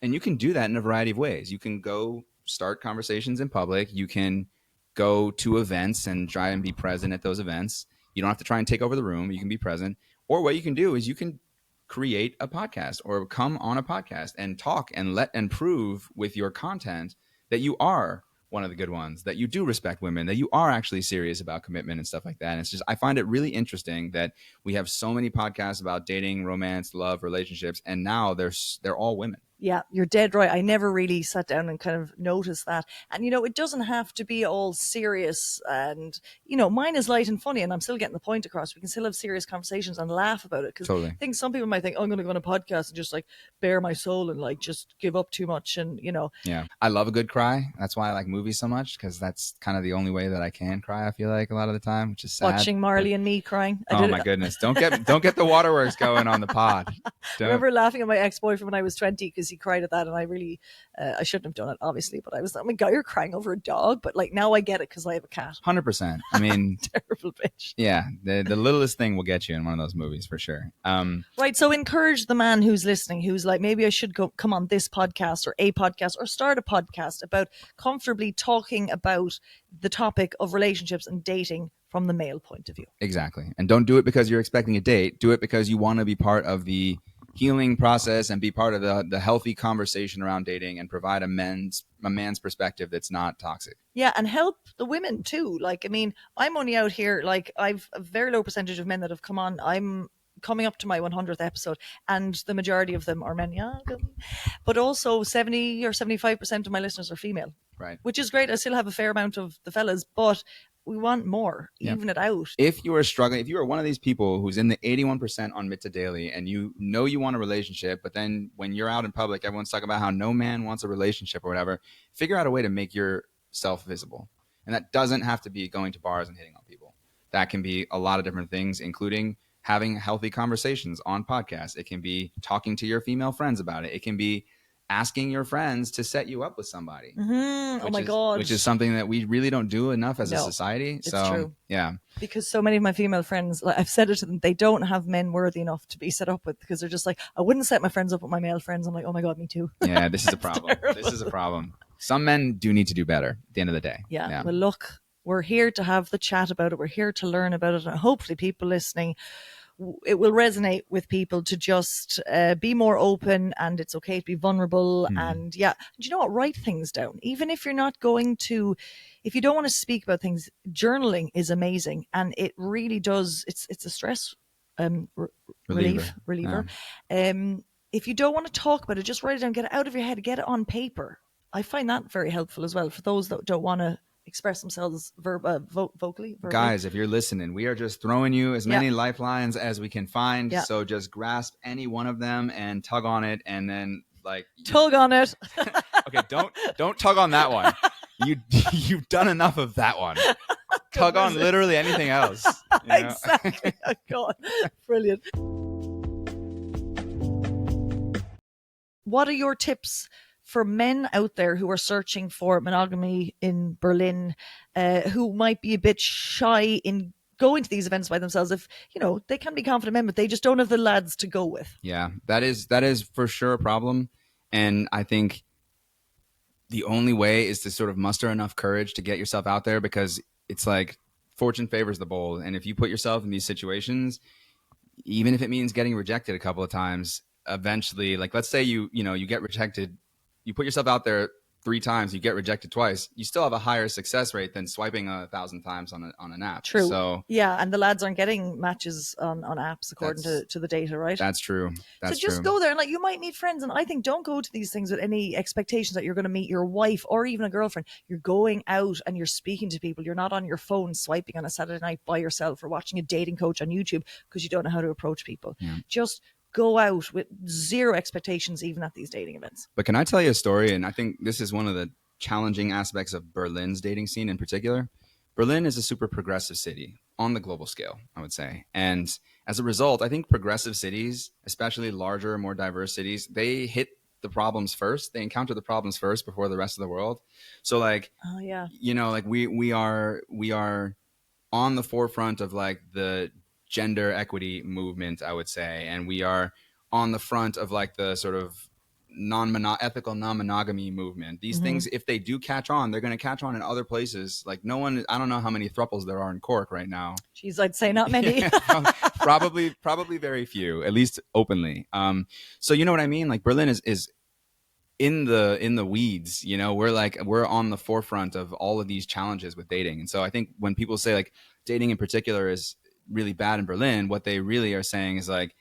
And you can do that in a variety of ways. You can go start conversations in public. You can go to events and try and be present at those events. You don't have to try and take over the room. You can be present. Or what you can do is you can create a podcast or come on a podcast and talk and prove with your content that you are one of the good ones, that you do respect women, that you are actually serious about commitment and stuff like that. And it's just, I find it really interesting that we have so many podcasts about dating, romance, love, relationships, and now they're all women. Yeah, you're dead right. I never really sat down and kind of noticed that. And, it doesn't have to be all serious. And, mine is light and funny, and I'm still getting the point across. We can still have serious conversations and laugh about it. Because totally. I think some people might think, I'm going to go on a podcast and just like bare my soul and like just give up too much. And, Yeah. I love a good cry. That's why I like movies so much, because that's kind of the only way that I can cry, I feel like, a lot of the time, which is sad. Watching Marley and me crying. Oh, my goodness. Don't get the waterworks going on the pod. I remember laughing at my ex-boyfriend when I was 20 because he cried at that, and I really I shouldn't have done it, obviously, but I was like, oh my God, you're crying over a dog. But like now I get it because I have a cat. 100%. I mean, terrible bitch. Yeah, the littlest thing will get you in one of those movies for sure. Right, so encourage the man who's listening, who's like, maybe I should come on this podcast or a podcast or start a podcast about comfortably talking about the topic of relationships and dating from the male point of view. Exactly. And don't do it because you're expecting a date. Do it because you want to be part of the healing process and be part of the healthy conversation around dating and provide a man's perspective that's not toxic. Yeah, and help the women too. Like, I mean, I'm only out here, like, I've a very low percentage of men that have come on. I'm coming up to my 100th episode, and the majority of them are men. Yeah, but also 70 or 75% of my listeners are female. Right. Which is great. I still have a fair amount of the fellas, but we want more, even it out. If you are struggling, if you are one of these people who's in the 81% on Mitta Daily and you know you want a relationship, but then when you're out in public, everyone's talking about how no man wants a relationship or whatever, figure out a way to make yourself visible. And that doesn't have to be going to bars and hitting on people. That can be a lot of different things, including having healthy conversations on podcasts. It can be talking to your female friends about it. It can be asking your friends to set you up with somebody, Oh my God. which is something that we really don't do enough as a No, society. it's So true. yeah, Because so many of my female friends, like I've said it to them, they don't have men worthy enough to be set up with, because they're just like, I wouldn't set my friends up with my male friends. I'm like, oh my God, me too. yeah, this is a problem. This is a problem. Some men do need to do better at the end of the day. Yeah. Well, look, we're here to have the chat about it. We're here to learn about it. And hopefully people listening, it will resonate with people to just be more open, and it's okay to be vulnerable. And yeah, do you know what? Write things down. Even if you're not going to, if you don't want to speak about things, journaling is amazing. And it really does, it's a stress reliever. If you don't want to talk about it, just write it down, get it out of your head, get it on paper. I find that very helpful as well for those that don't want to express themselves vocally. Verbally. Guys, if you're listening, we are just throwing you as many lifelines as we can find. Yeah. So just grasp any one of them and tug on it, and then tug on it. Okay, don't tug on that one. You've done enough of that one. Tug on literally anything else. You know? Exactly. Oh God, brilliant. What are your tips for men out there who are searching for monogamy in Berlin, who might be a bit shy in going to these events by themselves? If, you know, they can be confident men, but they just don't have the lads to go with. Yeah, that is for sure a problem. And I think the only way is to sort of muster enough courage to get yourself out there, because it's like fortune favors the bold. And if you put yourself in these situations, even if it means getting rejected a couple of times, eventually, like let's say you get rejected, you put yourself out there 3 times, you get rejected twice, you still have a higher success rate than swiping 1,000 times on an app. True. So yeah, and the lads aren't getting matches on apps according to the data, right? That's true. That's so just true. go there, and like, you might meet friends, and I think don't go to these things with any expectations that you're going to meet your wife or even a girlfriend. You're going out and you're speaking to people. You're not on your phone swiping on a Saturday night by yourself or watching a dating coach on YouTube because you don't know how to approach people. Yeah. Just go out with zero expectations, even at these dating events. But can I tell you a story? And I think this is one of the challenging aspects of Berlin's dating scene in particular. Berlin is a super progressive city on the global scale, I would say. And as a result, I think progressive cities, especially larger, more diverse cities, they hit the problems first. They encounter the problems first before the rest of the world. So like, oh yeah, you know, like we are on the forefront of like the gender equity movement, I would say. And we are on the front of like the sort of ethical non-monogamy movement. These things, if they do catch on, they're going to catch on in other places. Like I don't know how many thruples there are in Cork right now. Jeez, I'd say not many. Yeah, probably very few, at least openly. So you know what I mean? Like Berlin is in the weeds, you know. We're on the forefront of all of these challenges with dating. And so I think when people say like dating in particular is really bad in Berlin, what they really are saying is like,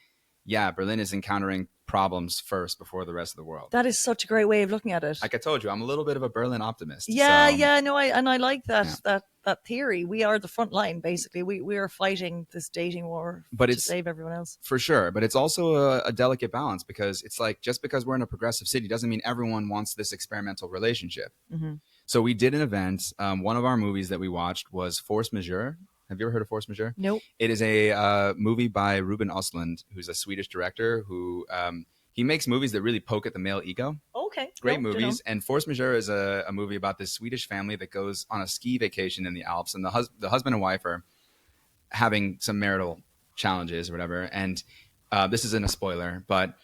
yeah, Berlin is encountering problems first before the rest of the world. That is such a great way of looking at it. Like I told you, I'm a little bit of a Berlin optimist. Yeah, so. yeah, no, I like that that theory. We are the front line, basically. We are fighting this dating war to save everyone else. For sure, but it's also a delicate balance, because it's like just because we're in a progressive city doesn't mean everyone wants this experimental relationship. So we did an event. One of our movies that we watched was Force Majeure. Have you ever heard of Force Majeure? Nope. It is a movie by Ruben Östlund, who's a Swedish director who he makes movies that really poke at the male ego. Okay. Great movies. And Force Majeure is a movie about this Swedish family that goes on a ski vacation in the Alps, and the husband and wife are having some marital challenges or whatever. And this isn't a spoiler, but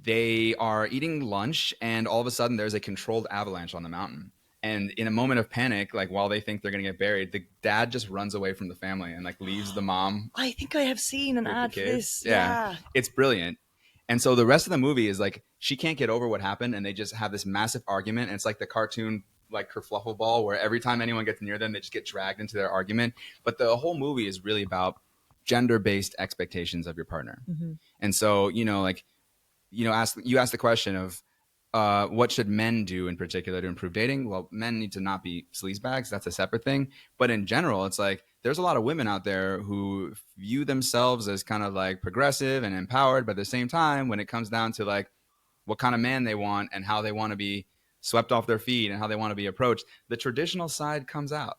they are eating lunch, and all of a sudden there's a controlled avalanche on the mountain. And in a moment of panic, like while they think they're going to get buried, the dad just runs away from the family and like leaves the mom. I think I have seen an ad for this. Yeah. It's brilliant. And so the rest of the movie is like, she can't get over what happened, and they just have this massive argument. And it's like the cartoon, like kerfluffle ball, where every time anyone gets near them, they just get dragged into their argument. But the whole movie is really about gender-based expectations of your partner. And so, you know, like, you know, you asked the question of, what should men do in particular to improve dating? Well, men need to not be sleazebags. That's a separate thing. But in general, it's like there's a lot of women out there who view themselves as kind of like progressive and empowered. But at the same time, when it comes down to like what kind of man they want and how they want to be swept off their feet and how they want to be approached, the traditional side comes out.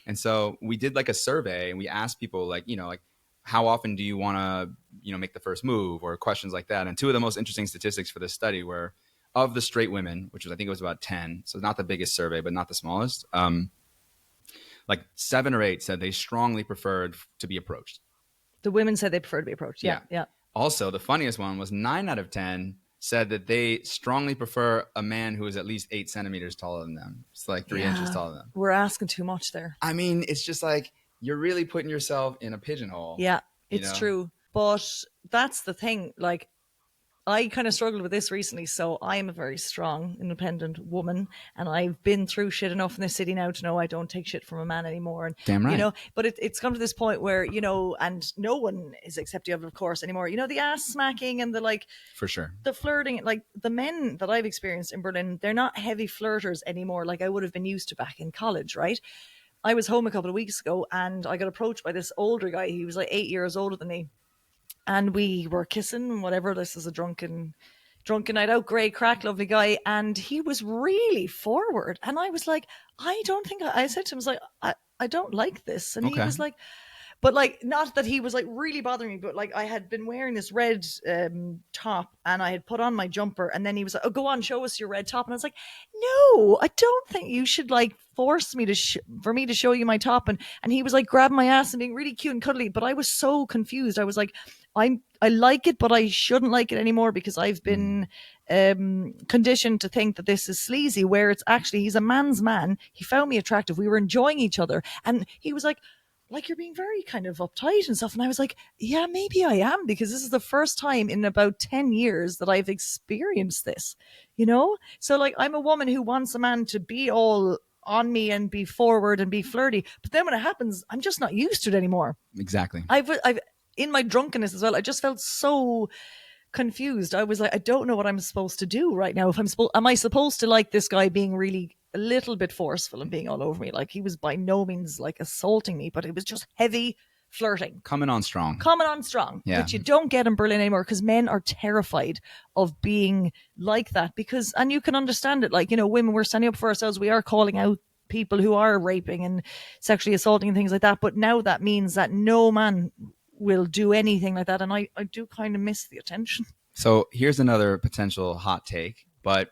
And so we did like a survey, and we asked people like, you know, like, how often do you want to, you know, make the first move, or questions like that. And two of the most interesting statistics for this study were of the straight women, which was, I think it was about 10, so not the biggest survey, but not the smallest, like 7 or 8 said they strongly preferred to be approached. The women said they prefer to be approached. Yeah, yeah. Also, the funniest one was 9 out of 10 said that they strongly prefer a man who is at least 8 centimeters taller than them. It's like 3 inches taller than them. We're asking too much there. I mean, it's just like you're really putting yourself in a pigeonhole. Yeah, it's true. But that's the thing. Like, I kind of struggled with this recently. So I'm a very strong, independent woman, and I've been through shit enough in this city now to know I don't take shit from a man anymore. And, damn right. You know, but it's come to this point where, you know, and no one is accepting of course, anymore. You know, the ass smacking and the like. For sure. The flirting, like the men that I've experienced in Berlin, they're not heavy flirters anymore like I would have been used to back in college, right? I was home a couple of weeks ago and I got approached by this older guy. He was like 8 years older than me. And we were kissing, whatever. This is a drunken night out, great crack, lovely guy. And he was really forward. And I was like, I don't think, I said to him, I was like, I don't like this. And he was like, but like, not that he was like really bothering me, but like I had been wearing this red top and I had put on my jumper, and then he was like, oh, go on, show us your red top. And I was like, no, I don't think you should like force me to for me to show you my top. And he was like grabbing my ass and being really cute and cuddly, but I was so confused. I was like, I like it, but I shouldn't like it anymore because I've been conditioned to think that this is sleazy, where it's actually, he's a man's man. He found me attractive. We were enjoying each other. And he was like, you're being very kind of uptight and stuff. And I was like, yeah, maybe I am, because this is the first time in about 10 years that I've experienced this, you know? So like, I'm a woman who wants a man to be all on me and be forward and be flirty. But then when it happens, I'm just not used to it anymore. Exactly. I've in my drunkenness as well, I just felt so confused. I was like, I don't know what I'm supposed to do right now. Am I supposed to like this guy being really a little bit forceful and being all over me? Like, he was by no means like assaulting me, but it was just heavy flirting. Coming on strong. Yeah. Which you don't get in Berlin anymore, because men are terrified of being like that. Because, and you can understand it, like, you know, women, we're standing up for ourselves. We are calling out people who are raping and sexually assaulting and things like that. But now that means that no man will do anything like that. And I do kind of miss the attention. So here's another potential hot take, but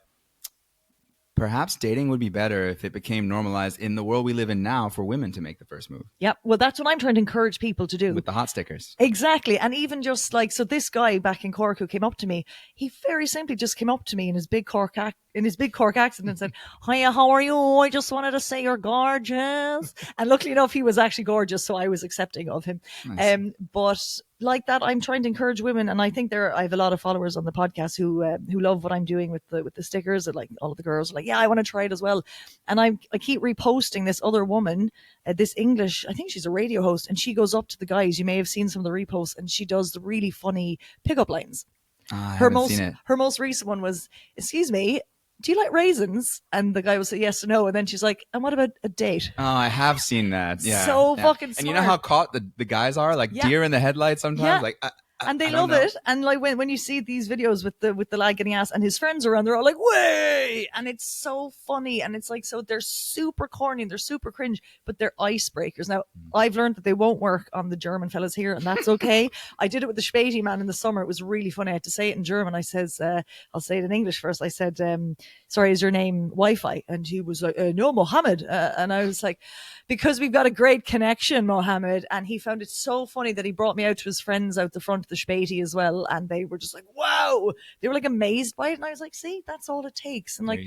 perhaps dating would be better if it became normalized in the world we live in now for women to make the first move. Yep. Well, that's what I'm trying to encourage people to do. With the hot stickers. Exactly. And even just like, so this guy back in Cork who came up to me, he very simply just came up to me in his big Cork accent and said, hiya, how are you? I just wanted to say you're gorgeous. And luckily enough, he was actually gorgeous, so I was accepting of him. Nice. But like that, I'm trying to encourage women, and I think I have a lot of followers on the podcast who love what I'm doing with the stickers. And like, all of the girls are like, yeah, I want to try it as well. And I keep reposting this other woman, this English, I think she's a radio host, and she goes up to the guys. You may have seen some of the reposts, and she does the really funny pickup lines. Her most recent one was, excuse me, do you like raisins? And the guy will say yes or no. And then she's like, and what about a date? Oh, I have seen that. Yeah. So fucking smart. And you know how caught the guys are? Like deer in the headlights sometimes? Yeah. Like, and they love it. And like when you see these videos with the lad getting asked and his friends are around, they're all like, way! And it's so funny. And it's like, so they're super corny and they're super cringe, but they're icebreakers. Now, I've learned that they won't work on the German fellas here, and that's okay. I did it with the Späti man in the summer. It was really funny. I had to say it in German. I says, I'll say it in English first. I said, sorry, is your name Wi-Fi? And he was like, no, Mohammed. And I was like, because we've got a great connection, Mohammed. And he found it so funny that he brought me out to his friends out the front of the Späti as well. And they were just like, wow. They were like amazed by it. And I was like, see, that's all it takes. And like,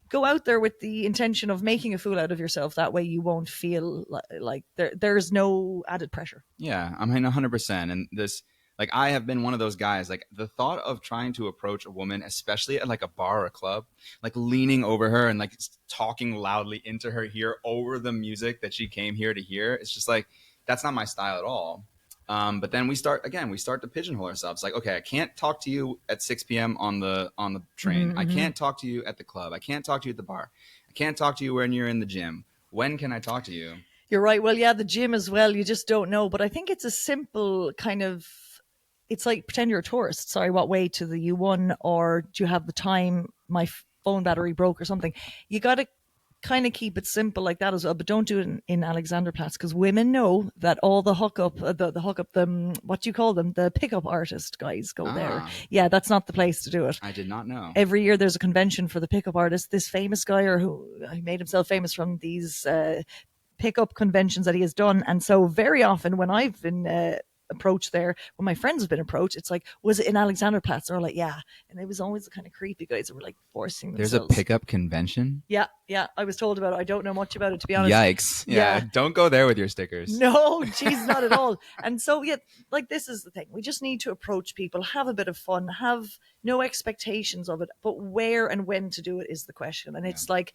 go out there with the intention of making a fool out of yourself. That way you won't feel like there's no added pressure. Yeah, I mean, 100%. And this, like, I have been one of those guys, like the thought of trying to approach a woman, especially at like a bar or a club, like leaning over her and like talking loudly into her ear over the music that she came here to hear. It's just like, that's not my style at all. But then we start to pigeonhole ourselves. Like, okay, I can't talk to you at 6 p.m. on the train. Mm-hmm. I can't talk to you at the club. I can't talk to you at the bar. I can't talk to you when you're in the gym. When can I talk to you? You're right. Well, yeah, the gym as well. You just don't know. But I think it's a simple kind of, it's like pretend you're a tourist. Sorry, what way to the U1, or do you have the time? My phone battery broke or something. You got to kind of keep it simple like that as well, but don't do it in Alexanderplatz, because women know that all the hookup, the hookup, what do you call them? The pickup artist guys go there. Ah, Yeah, that's not the place to do it. I did not know. Every year there's a convention for the pickup artist. This famous guy, or who he made himself famous from these pickup conventions that he has done. And so very often when I've been approached there, when my friends have been approached, it's like, was it in Alexanderplatz? Or like, yeah. And it was always the kind of creepy guys that were like forcing There's a themselves. pickup convention? Yeah, yeah. I was told about it. I don't know much about it, to be honest. Yikes. Yeah. Don't go there with your stickers. No, geez, not at all. And so, yeah, like this is the thing. We just need to approach people, have a bit of fun, have no expectations of it, but where and when to do it is the question. And it's like,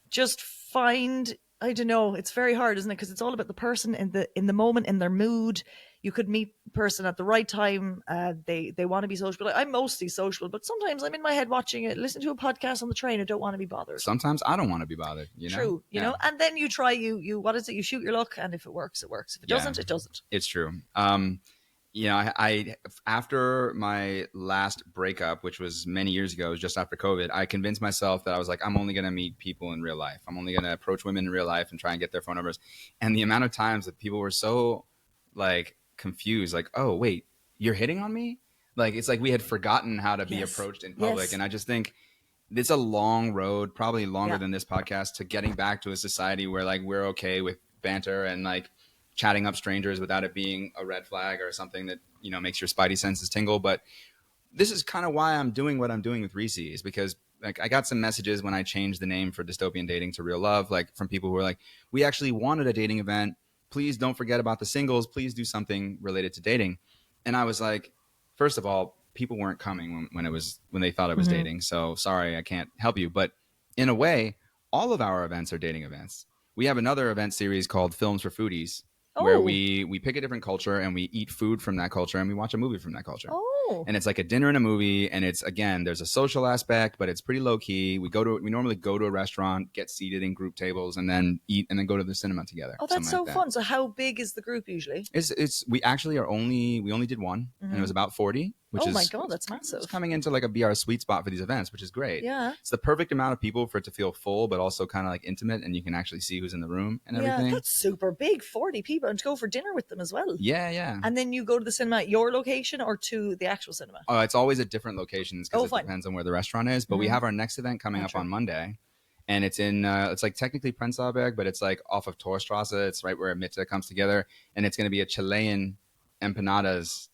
just find, I don't know, it's very hard, isn't it? Because it's all about the person in the moment, in their mood. You could meet a person at the right time. They want to be sociable. Like, I'm mostly social, but sometimes I'm in my head watching it, listening to a podcast on the train. I don't want to be bothered. Sometimes I don't want to be bothered. True, you know. And then you try. You what is it? You shoot your luck, and if it works, it works. If it doesn't, it doesn't. It's true. I after my last breakup, which was many years ago, just after COVID, I convinced myself that I was like, I'm only going to meet people in real life. I'm only going to approach women in real life and try and get their phone numbers. And the amount of times that people were so like confused, like, oh wait, you're hitting on me? Like, it's like we had forgotten how to be approached in public. Yes. And I just think it's a long road, probably longer than this podcast, to getting back to a society where like we're okay with banter and like chatting up strangers without it being a red flag or something that, you know, makes your spidey senses tingle. But this is kind of why I'm doing what I'm doing with Reese, is because like I got some messages when I changed the name for Dystopian Dating to Real Love, like from people who were like, we actually wanted a dating event. Please don't forget about the singles. Please do something related to dating. And I was like, first of all, people weren't coming when they thought it was dating. So sorry, I can't help you. But in a way, all of our events are dating events. We have another event series called Films for Foodies, where we pick a different culture and we eat food from that culture and we watch a movie from that culture. And it's like a dinner and a movie, and it's, again, there's a social aspect, but it's pretty low key. We normally go to a restaurant, get seated in group tables, and then eat, and then go to the cinema together. Oh, that's so fun. So how big is the group usually? We actually we only did one, and it was about 40. Which my God, that's massive. It's coming into like our sweet spot for these events, which is great. Yeah. It's the perfect amount of people for it to feel full, but also kind of like intimate, and you can actually see who's in the room and everything. Yeah, that's super big, 40 people, and to go for dinner with them as well. Yeah, yeah. And then you go to the cinema at your location or to the actual cinema? It's always at different locations because it depends on where the restaurant is. But we have our next event coming up on Monday, and it's in, it's like technically Prenzlauberg, but it's like off of Torstrasse. It's right where Mitte comes together, and it's going to be a Chilean empanadas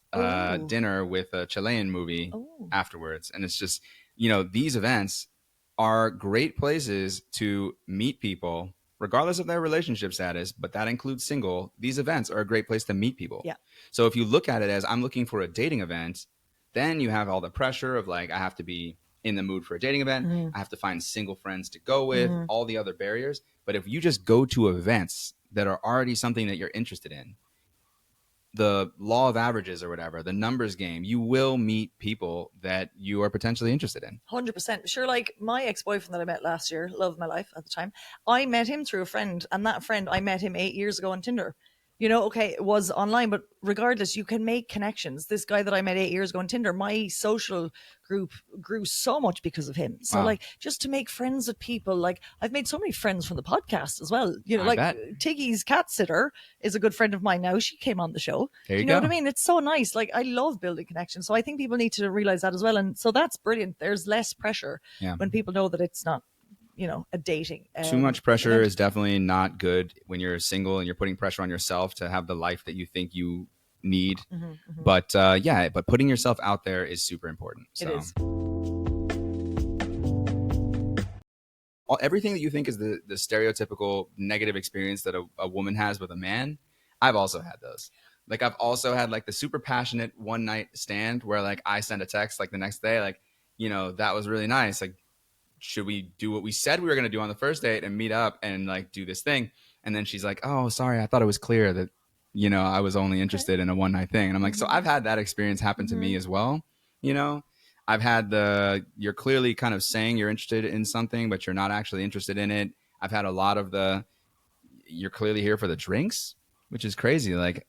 dinner with a Chilean movie afterwards. And it's just, you know, these events are great places to meet people regardless of their relationship status, but that includes single. These events are a great place to meet people. Yeah. So if you look at it as I'm looking for a dating event, then you have all the pressure of like, I have to be in the mood for a dating event. I have to find single friends to go with, all the other barriers. But if you just go to events that are already something that you're interested in, the law of averages or whatever, the numbers game, you will meet people that you are potentially interested in. 100%. Sure, like my ex-boyfriend that I met last year, love of my life at the time, I met him through a friend, and that friend, I met him 8 years ago on Tinder. You know, okay, it was online, but regardless, you can make connections. This guy that I met 8 years ago on Tinder, my social group grew so much because of him. So, like, just to make friends with people, like, I've made so many friends from the podcast as well. You know, Tiggy's cat sitter is a good friend of mine now. She came on the show. There you know go. what I mean? It's so nice. Like, I love building connections. So I think people need to realize that as well. And so that's brilliant. There's less pressure when people know that it's not, you know, a dating. Too much pressure is definitely not good when you're single and you're putting pressure on yourself to have the life that you think you need. But but putting yourself out there is super important. So. It is. Everything that you think is the stereotypical negative experience that a woman has with a man, I've also had those. Like, I've also had like the super passionate one night stand where like I send a text like the next day, like, you know, that was really nice. Like, should we do what we said we were going to do on the first date and meet up and like do this thing? And then she's like, oh, sorry, I thought it was clear that, you know, I was only interested in a one night thing. And I'm like, so I've had that experience happen to me as well. You know, I've had you're clearly kind of saying you're interested in something, but you're not actually interested in it. I've had a lot of you're clearly here for the drinks, which is crazy. Like,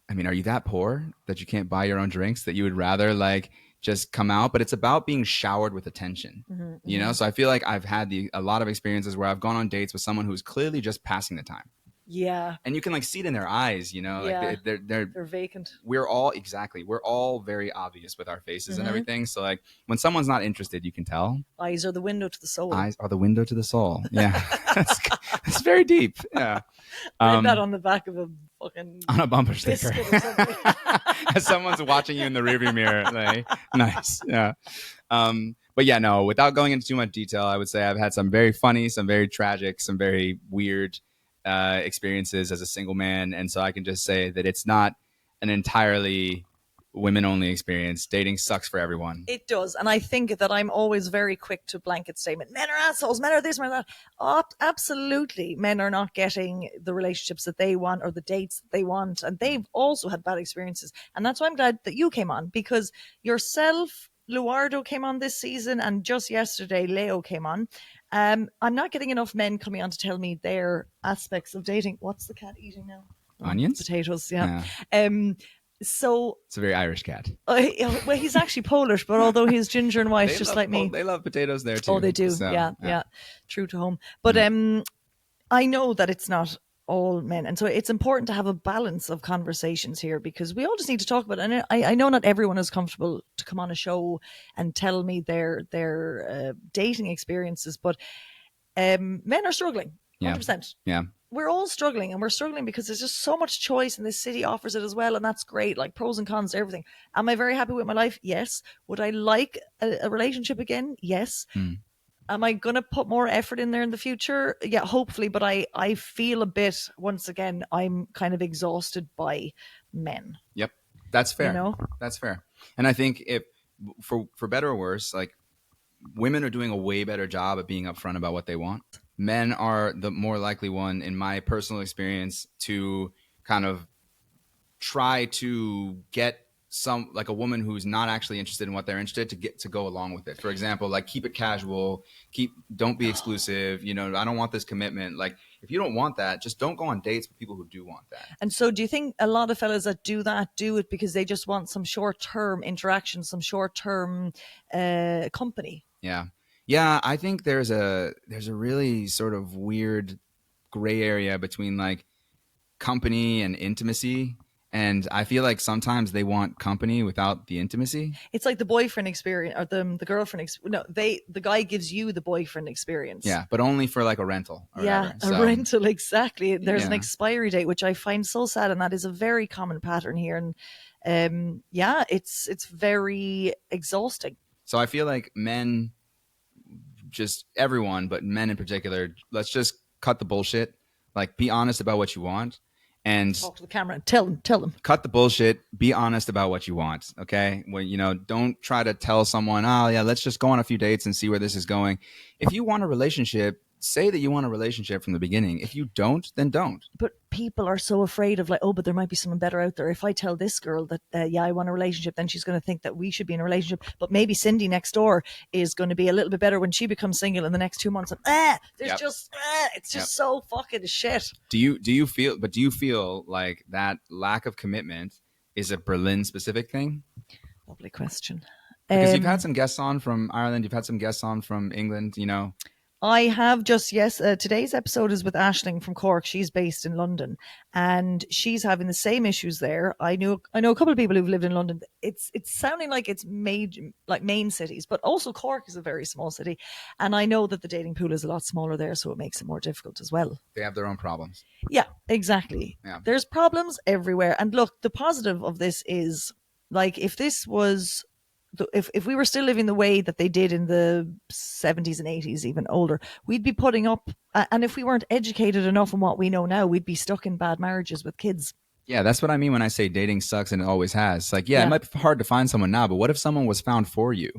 I mean, are you that poor that you can't buy your own drinks, that you would rather like just come out, but it's about being showered with attention. You know, so I feel like I've had a lot of experiences where I've gone on dates with someone who's clearly just passing the time. Yeah. And you can like see it in their eyes, you know, like Yeah. they're They're vacant. we're all very obvious with our faces and everything. So like when someone's not interested, you can tell. Eyes are the window to the soul. Eyes are the window to the soul. Yeah. that's very deep. Yeah. Write that on the back of a fucking On a bumper sticker. biscuit or something. As someone's watching you in the rearview mirror. Like, nice. Yeah. But yeah, no, without going into too much detail, I would say I've had some very funny, some very tragic, some very weird experiences as a single man. And so I can just say that it's not an entirely women only experience. Dating sucks for everyone. It does. And I think that I'm always very quick to blanket statement. Men are assholes. Men are this, men are that. Oh, absolutely. Men are not getting the relationships that they want or the dates that they want. And they've also had bad experiences. And that's why I'm glad that you came on, because yourself, Luardo came on this season, and just yesterday Leo came on. I'm not getting enough men coming on to tell me their aspects of dating. What's the cat eating now? Onions? Potatoes, yeah. So it's a very Irish cat. Well, he's actually Polish, but although he's ginger and white, just like me. They love potatoes there too. Oh, they do. So, yeah. True to home. But I know that it's not all men, and so it's important to have a balance of conversations here, because we all just need to talk about it. And I know not everyone is comfortable to come on a show and tell me their dating experiences, but men are struggling 100%. Yeah. We're all struggling, and we're struggling because there's just so much choice, and this city offers it as well, and that's great, like pros and cons to everything. Am I very happy with my life? Yes. Would I like a relationship again? Yes. Am I going to put more effort in there in the future? Yeah, hopefully. But I feel a bit, once again, I'm kind of exhausted by men. Yep. That's fair. You know? That's fair. And I think if for better or worse, like women are doing a way better job at being upfront about what they want. Men are the more likely one, in my personal experience, to kind of try to get some, like a woman who's not actually interested in what they're interested to go along with it. For example, like keep it casual, don't be exclusive. You know, I don't want this commitment. Like if you don't want that, just don't go on dates with people who do want that. And so do you think a lot of fellas that do that do it because they just want some short-term interaction, some short-term company? Yeah, I think there's a really sort of weird gray area between like company and intimacy. And I feel like sometimes they want company without the intimacy. It's like the boyfriend experience, or the girlfriend. The guy gives you the boyfriend experience. Yeah, but only for like a rental. Yeah, a rental, exactly. There's an expiry date, which I find so sad, and that is a very common pattern here. And it's very exhausting. So I feel like men, just everyone, but men in particular, let's just cut the bullshit. Like, be honest about what you want. And talk to the camera and tell them. Cut the bullshit. Be honest about what you want. Okay. Well, don't try to tell someone, oh yeah, let's just go on a few dates and see where this is going. If you want a relationship, say that you want a relationship from the beginning. If you don't, then don't. But people are so afraid of like, oh, but there might be someone better out there. If I tell this girl that, I want a relationship, then she's going to think that we should be in a relationship. But maybe Cindy next door is going to be a little bit better when she becomes single in the next 2 months. And it's just so fucking shit. Do you feel like that lack of commitment is a Berlin specific thing? Lovely question. Because you've had some guests on from Ireland, you've had some guests on from England, I have just, today's episode is with Aisling from Cork. She's based in London, and she's having the same issues there. I know a couple of people who've lived in London. It's sounding like it's main cities, but also Cork is a very small city. And I know that the dating pool is a lot smaller there, so it makes it more difficult as well. They have their own problems. Yeah, exactly. Yeah. There's problems everywhere. And look, the positive of this is, like, if this was... If we were still living the way that they did in the 70s and 80s, even older, we'd be putting up, and if we weren't educated enough in what we know now, we'd be stuck in bad marriages with kids. Yeah, that's what I mean when I say dating sucks, and it always has. Like, it might be hard to find someone now, but what if someone was found for you?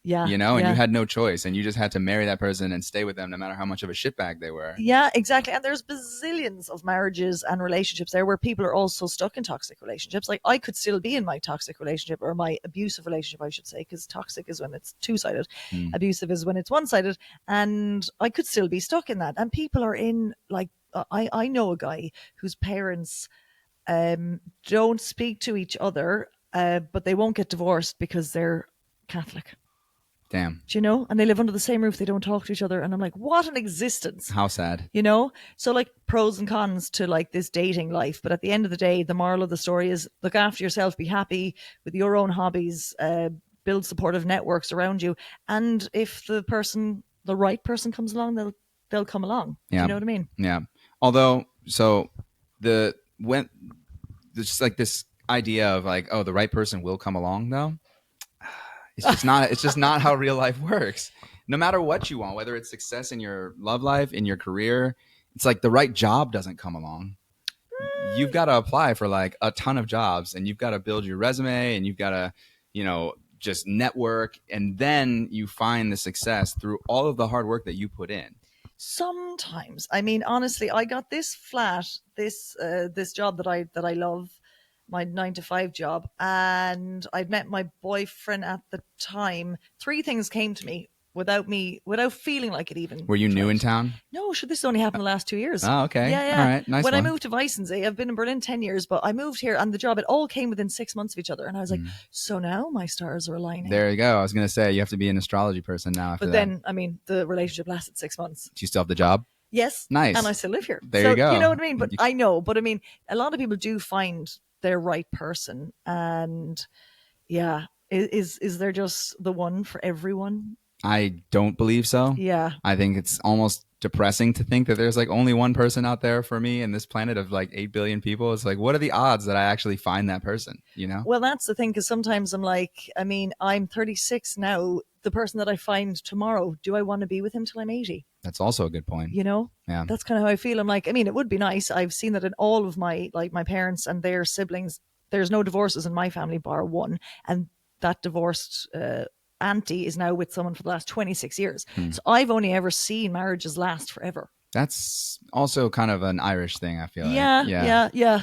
Yeah. And you had no choice, and you just had to marry that person and stay with them no matter how much of a shitbag they were. Yeah, exactly. And there's bazillions of marriages and relationships there where people are also stuck in toxic relationships. Like, I could still be in my toxic relationship, or my abusive relationship, I should say, because toxic is when it's two-sided. Abusive is when it's one-sided. And I could still be stuck in that. And people are in, like, I know a guy whose parents don't speak to each other, but they won't get divorced because they're Catholic. Damn. Do you know? And they live under the same roof. They don't talk to each other. And I'm like, what an existence. How sad. You know? So like pros and cons to like this dating life. But at the end of the day, the moral of the story is look after yourself, be happy with your own hobbies, build supportive networks around you. And if the right person comes along, they'll come along. Yeah. Do you know what I mean? Yeah. Although, so when just like this idea of like, oh, the right person will come along though. It's just not how real life works. No matter what you want, whether it's success in your love life, in your career, it's like the right job doesn't come along. You've got to apply for like a ton of jobs, and you've got to build your resume, and you've got to, just network, and then you find the success through all of the hard work that you put in. Sometimes, I mean, honestly, I got this this job that I love, my 9-to-5 job, and I'd met my boyfriend at the time. 3 things came to me without feeling like it even. Were you new in town? No, this only happened the last 2 years. Oh, okay. Yeah. All right. Nice when one. I moved to Weissensee, I've been in Berlin 10 years, but I moved here and the job, it all came within 6 months of each other. And I was like, so now my stars are aligning. There you go. I was going to say, you have to be an astrology person now after But that. then, I mean, the relationship lasted 6 months. Do you still have the job? Yes. Nice. And I still live here. There you go. You know what I mean? But I know. But I mean, a lot of people do find their right person. And yeah, is there just the one for everyone? I don't believe so. Yeah. I think it's almost depressing to think that there's like only one person out there for me in this planet of like 8 billion people. It's like, what are the odds that I actually find that person, Well, that's the thing, because sometimes I'm like, I mean, I'm 36 now. The person that I find tomorrow, do I want to be with him till I'm 80? That's also a good point. Yeah. That's kind of how I feel. I'm like, I mean, it would be nice. I've seen that in all of my parents and their siblings. There's no divorces in my family bar one. And that divorced auntie is now with someone for the last 26 years. So I've only ever seen marriages last forever. That's also kind of an Irish thing, I feel like. Yeah.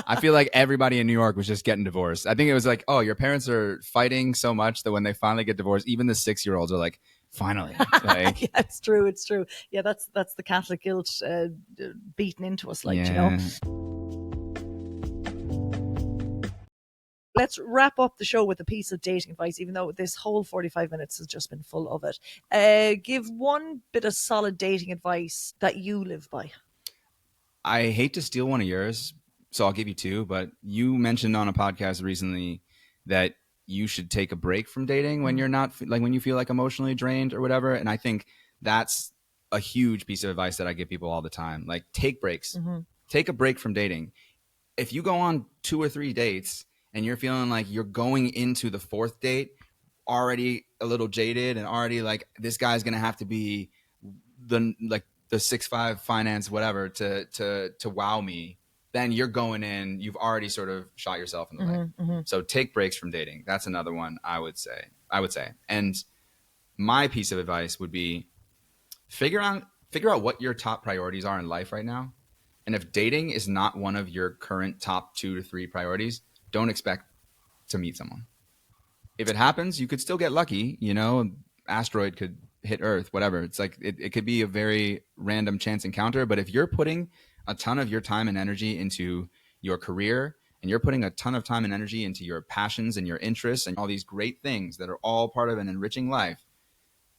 I feel like everybody in New York was just getting divorced. I think it was like, oh, your parents are fighting so much that when they finally get divorced, even the 6-year-olds are like, finally. Like, yeah, it's true. Yeah, that's the Catholic guilt beaten into us, Let's wrap up the show with a piece of dating advice, even though this whole 45 minutes has just been full of it. Give one bit of solid dating advice that you live by. I hate to steal one of yours, so I'll give you 2, but you mentioned on a podcast recently that you should take a break from dating when you're not, like when you feel like emotionally drained or whatever. And I think that's a huge piece of advice that I give people all the time. Like, take breaks. Take a break from dating. If you go on 2 or 3 dates and you're feeling like you're going into the 4th date already a little jaded and already like, this guy's going to have to be the 6'5" finance, whatever, to wow me, then you're going in, you've already sort of shot yourself in the leg. So take breaks from dating. That's another one I would say. And my piece of advice would be figure out what your top priorities are in life right now. And if dating is not one of your current top 2 to 3 priorities, don't expect to meet someone. If it happens, you could still get lucky, asteroid could hit Earth, whatever. It's like, it could be a very random chance encounter. But if you're putting a ton of your time and energy into your career, and you're putting a ton of time and energy into your passions and your interests and all these great things that are all part of an enriching life,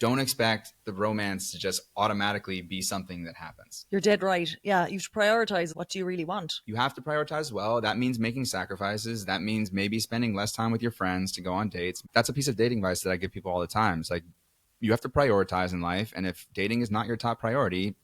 don't expect the romance to just automatically be something that happens. You're dead right. Yeah, you should prioritize what do you really want. You have to prioritize well. That means making sacrifices. That means maybe spending less time with your friends to go on dates. That's a piece of dating advice that I give people all the time. It's like, you have to prioritize in life. And if dating is not your top priority,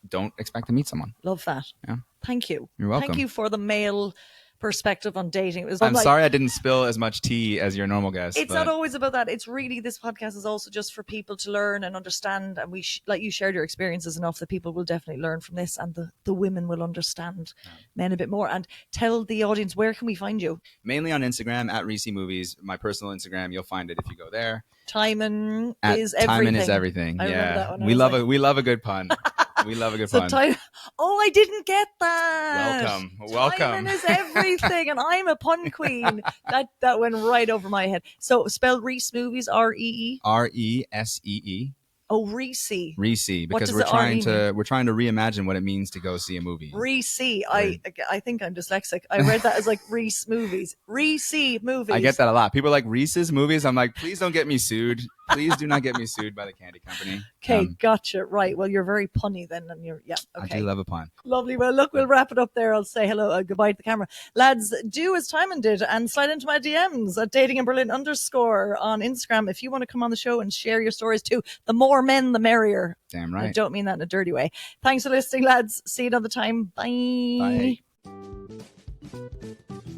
don't expect to meet someone. Love that. Yeah. Thank you. You're welcome. Thank you for the male perspective on dating. I'm sorry I didn't spill as much tea as your normal guest. It's not always about that. It's really, this podcast is also just for people to learn and understand. And like you shared your experiences enough that people will definitely learn from this, and the women will understand men a bit more. And tell the audience, where can we find you? Mainly on Instagram at Reese Movies. My personal Instagram, you'll find it if you go there. Tymon is everything. Tymon is everything. I remember that one. We love a good pun. We love a good pun. Oh, I didn't get that. Welcome. Tymon is everything, and I'm a pun queen. That went right over my head. So spell Reese Movies, REE. RESEE. Oh, Reese. Reese, because does we're the trying RE mean? to reimagine what it means to go see a movie. Reese. I think I'm dyslexic. I read that as like Reese movies. Reese movies. I get that a lot. People are like Reese's movies. I'm like, please don't get me sued. Please do not get me sued by the candy company. Okay, gotcha. Right. Well, you're very punny then, and you're okay. I do love a pun. Lovely. Well, look, we'll wrap it up there. I'll say hello, goodbye to the camera. Lads, do as Tymon did and slide into my DMs at datinginberlin_ on Instagram if you want to come on the show and share your stories too. The more men, the merrier. Damn right. I don't mean that in a dirty way. Thanks for listening, lads. See you another time. Bye. Bye.